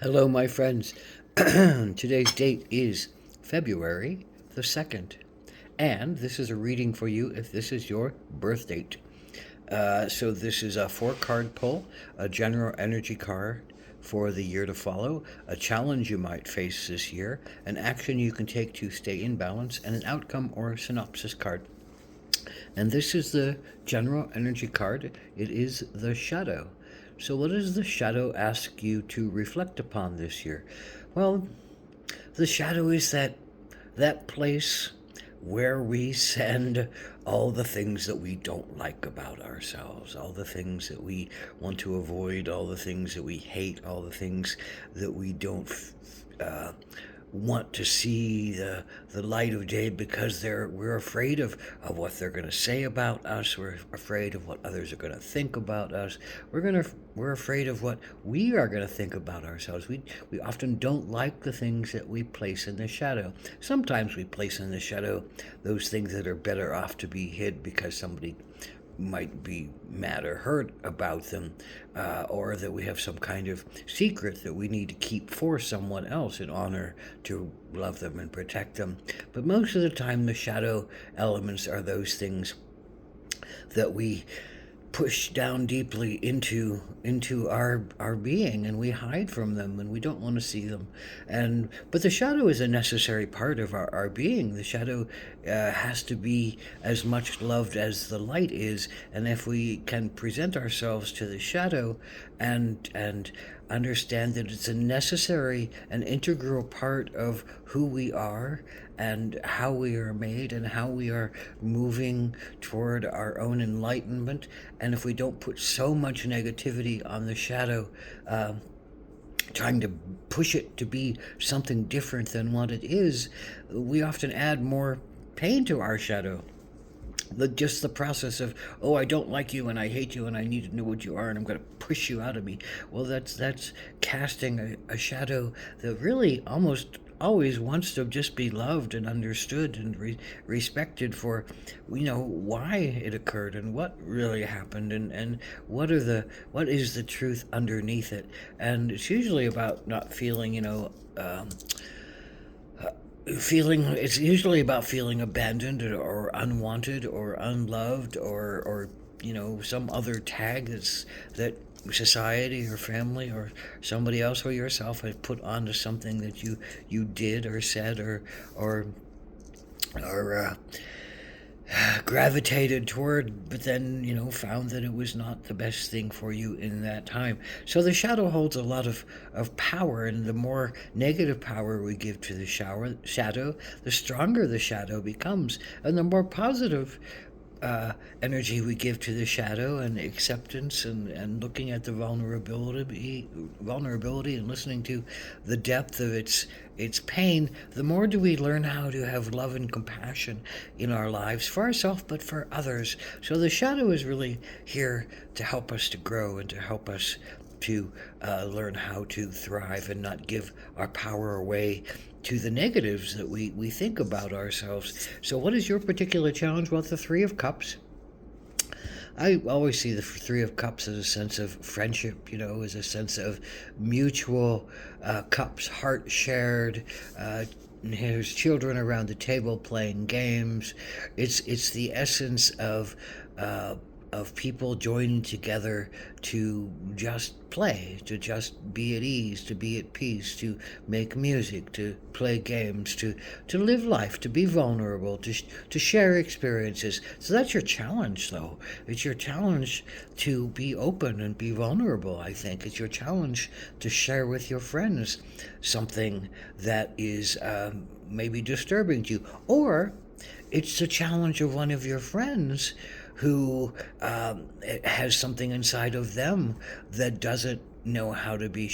Hello, my friends. Today's date is February the 2nd, and this is a reading for you if this is your birth date. So, this is a four-card pull, a general energy card for the year to follow, a challenge you might face this year, an action you can take to stay in balance, and an outcome or synopsis card. And this is the general energy card. It is the shadow. So, what does the shadow ask you to reflect upon this year? Well, the shadow is that place where we send all the things that we don't like about ourselves, all the things that we want to avoid, all the things that we hate, all the things that we don't uh, want to see the light of day because we're afraid of what they're going to say about us. We're afraid of what others are going to think about us. We're afraid of what we are going to think about ourselves. We often don't like the things that we place in the shadow. Sometimes we place in the shadow those things that are better off to be hid because somebody might be mad or hurt about them, or that we have some kind of secret that we need to keep for someone else in honor to love them and protect them. But most of the time, the shadow elements are those things that we push down deeply into our being, and we hide from them and we don't want to see them. And but the shadow is a necessary part of our being. The shadow has to be as much loved as the light is, and if we can present ourselves to the shadow and understand that it's a necessary and integral part of who we are and how we are made and how we are moving toward our own enlightenment. And if we don't put so much negativity on the shadow, trying to push it to be something different than what it is, we often add more pain to our shadow. Just the process of, oh, I don't like you and I hate you and I need to know what you are and I'm going to push you out of me. Well, that's casting a shadow that really almost always wants to just be loved and understood and respected for, why it occurred and what really happened, and what is the truth underneath it. And it's usually about not feeling, it's usually about feeling abandoned or unwanted or unloved, or some other tag that society or family or somebody else or yourself has put onto something that you did or said or gravitated toward, but then found that it was not the best thing for you in that time. So the shadow holds a lot of power, and the more negative power we give to the shadow, the stronger the shadow becomes, and the more positive energy we give to the shadow, and acceptance, and looking at the vulnerability and listening to the depth of its pain, the more do we learn how to have love and compassion in our lives for ourselves but for others. So the shadow is really here to help us to grow and to help us to learn how to thrive and not give our power away to the negatives that we think about ourselves. So what is your particular challenge? Well, the Three of Cups. I always see the Three of Cups as a sense of friendship, as a sense of mutual cups, heart shared. There's children around the table playing games. It's the essence of people joining together to just play, to just be at ease, to be at peace, to make music, to play games, to live life, to be vulnerable, to share experiences. So that's your challenge, though. It's your challenge to be open and be vulnerable, I think. It's your challenge to share with your friends something that is maybe disturbing to you. Or it's the challenge of one of your friends who has something inside of them that doesn't know how to be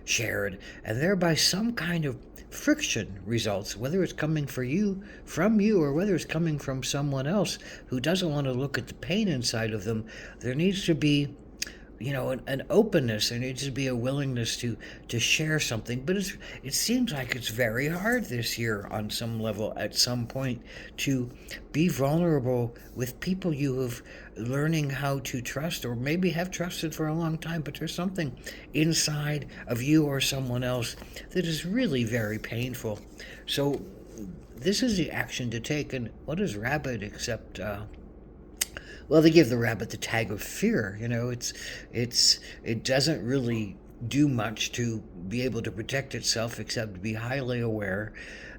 shared, and thereby some kind of friction results, whether it's coming from you, or whether it's coming from someone else who doesn't want to look at the pain inside of them. There needs to be an openness. There needs to be a willingness to share something. But it seems like it's very hard this year on some level at some point to be vulnerable with people you have learning how to trust, or maybe have trusted for a long time, but there's something inside of you or someone else that is really very painful. So this is the action to take. And what is rabbit except well, they give the rabbit the tag of fear. It doesn't really do much to be able to protect itself except to be highly aware.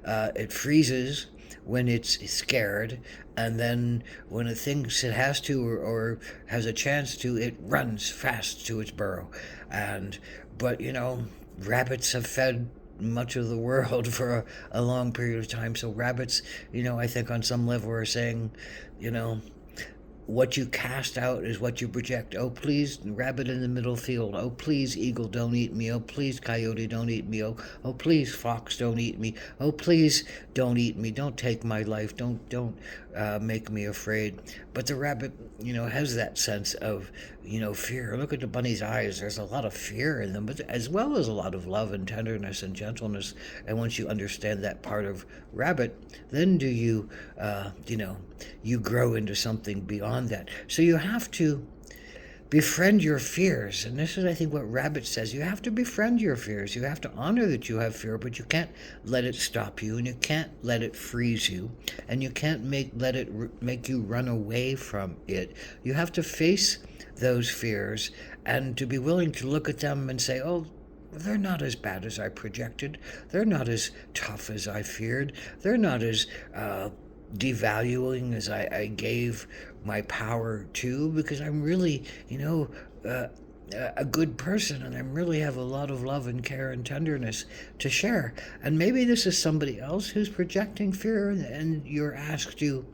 It freezes when it's scared, and then when it thinks it has to, or has a chance to, it runs fast to its burrow. And but rabbits have fed much of the world for a long period of time. So rabbits, I think on some level are saying, you know, what you cast out is what you project. Oh, please, rabbit in the middle field. Oh, please, eagle, don't eat me. Oh, please, coyote, don't eat me. Oh, please, fox, don't eat me. Oh, please, don't eat me. Don't take my life. Don't make me afraid. But the rabbit, has that sense of, fear. Look at the bunny's eyes. There's a lot of fear in them, but as well as a lot of love and tenderness and gentleness. And once you understand that part of rabbit, then do you, you grow into something beyond that. So you have to befriend your fears. And this is, I think, what Rabbit says. You have to befriend your fears. You have to honor that you have fear, but you can't let it stop you, and you can't let it freeze you, and you can't let it make you run away from it. You have to face those fears and to be willing to look at them and say, oh, they're not as bad as I projected. They're not as tough as I feared. They're not as devaluing as I gave my power to, because I'm really, a good person, and I really have a lot of love and care and tenderness to share. And maybe this is somebody else who's projecting fear, and you're asked to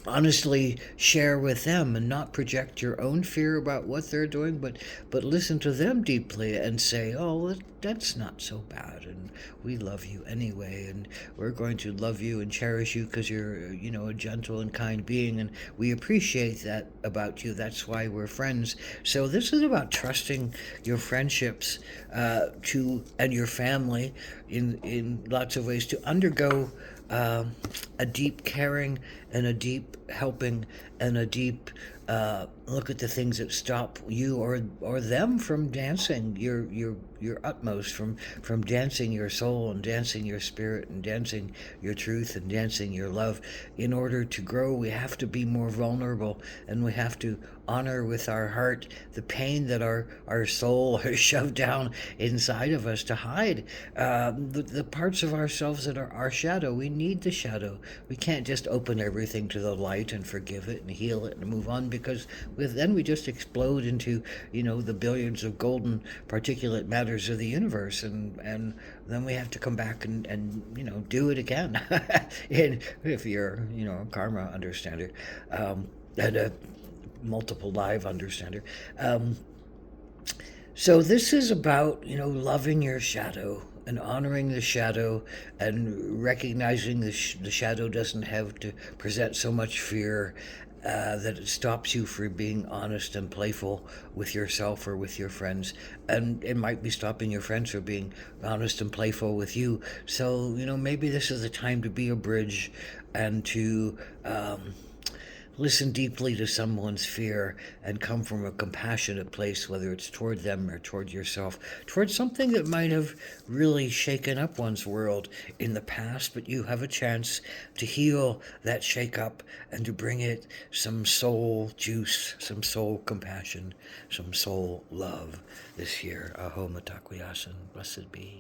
honestly share with them and not project your own fear about what they're doing, but listen to them deeply and say, oh, that's not so bad, and we love you anyway, and we're going to love you and cherish you because you're a gentle and kind being, and we appreciate that about you. That's why we're friends. So this is about trusting your friendships and your family in lots of ways to undergo a deep caring and a deep helping and a deep look at the things that stop you or them from dancing your utmost, from dancing your soul and dancing your spirit and dancing your truth and dancing your love. In order to grow, we have to be more vulnerable, and we have to honor with our heart the pain that our soul has shoved down inside of us to hide the parts of ourselves that are our shadow. We need the shadow. We can't just open everything to the light and forgive it and heal it and move on, because then we just explode into the billions of golden particulate matters of the universe, and then we have to come back and do it again. And if you're a karma understander, and a multiple live understander. So this is about, loving your shadow and honoring the shadow and recognizing the shadow doesn't have to present so much fear that it stops you from being honest and playful with yourself or with your friends. And it might be stopping your friends from being honest and playful with you. So, maybe this is the time to be a bridge and to listen deeply to someone's fear and come from a compassionate place, whether it's toward them or toward yourself, toward something that might have really shaken up one's world in the past, but you have a chance to heal that shake-up and to bring it some soul juice, some soul compassion, some soul love this year. Aho Mitakuye Oyasin, blessed be.